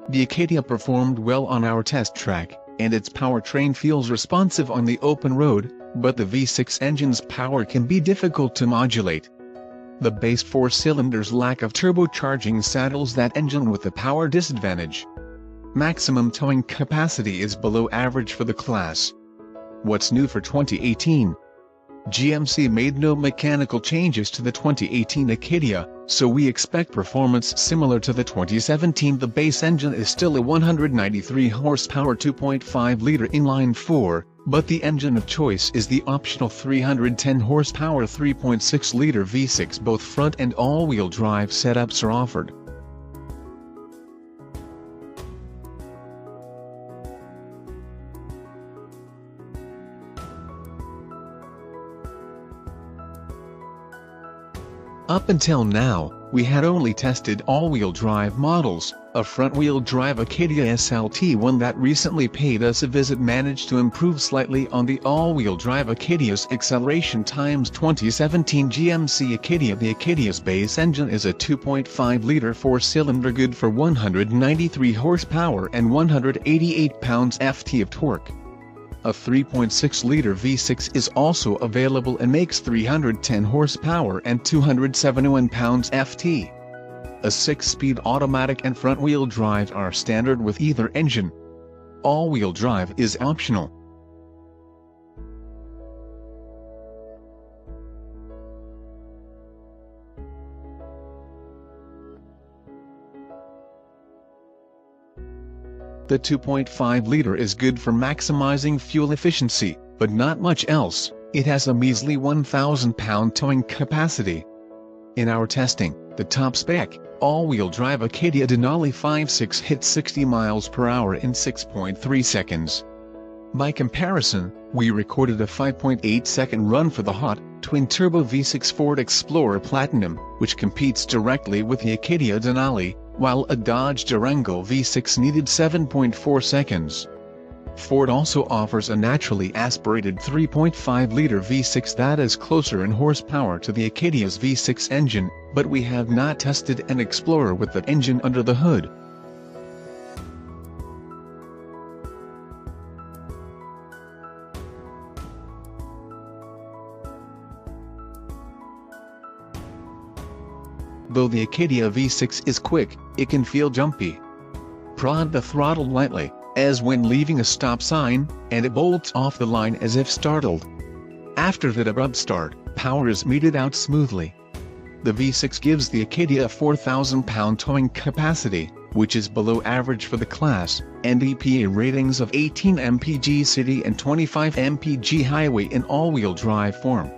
The Acadia performed well on our test track, and its powertrain feels responsive on the open road, but the V6 engine's power can be difficult to modulate. The base 4 cylinders' lack of turbocharging saddles that engine with a power disadvantage. Maximum towing capacity is below average for the class. What's new for 2018? GMC made no mechanical changes to the 2018 Acadia, so we expect performance similar to the 2017. The base engine is still a 193 horsepower 2.5-liter inline-four, but the engine of choice is the optional 310 horsepower 3.6-liter V6. Both front and all-wheel drive setups are offered. Up until now, we had only tested all-wheel drive models. A front-wheel drive Acadia SLT-1 that recently paid us a visit managed to improve slightly on the all-wheel drive Acadia's acceleration times. 2017 GMC Acadia. The Acadia's base engine is a 2.5-liter 4-cylinder good for 193 horsepower and 188 pounds-ft of torque. A 3.6-liter V6 is also available and makes 310 horsepower and 271 pounds-ft. A 6-speed automatic and front-wheel drive are standard with either engine. All-wheel drive is optional. The 2.5-liter is good for maximizing fuel efficiency, but not much else. It has a measly 1,000-pound towing capacity. In our testing, the top-spec, all-wheel drive Acadia Denali 5.6 hit 60 miles per hour in 6.3 seconds. By comparison, we recorded a 5.8-second run for the hot, twin-turbo V6 Ford Explorer Platinum, which competes directly with the Acadia Denali, while a Dodge Durango V6 needed 7.4 seconds. Ford also offers a naturally aspirated 3.5-liter V6 that is closer in horsepower to the Acadia's V6 engine, but we have not tested an Explorer with that engine under the hood. Though the Acadia V6 is quick, it can feel jumpy. Prod the throttle lightly, as when leaving a stop sign, and it bolts off the line as if startled. After that abrupt start, power is meted out smoothly. The V6 gives the Acadia a 4,000-pound towing capacity, which is below average for the class, and EPA ratings of 18 mpg city and 25 mpg highway in all-wheel drive form.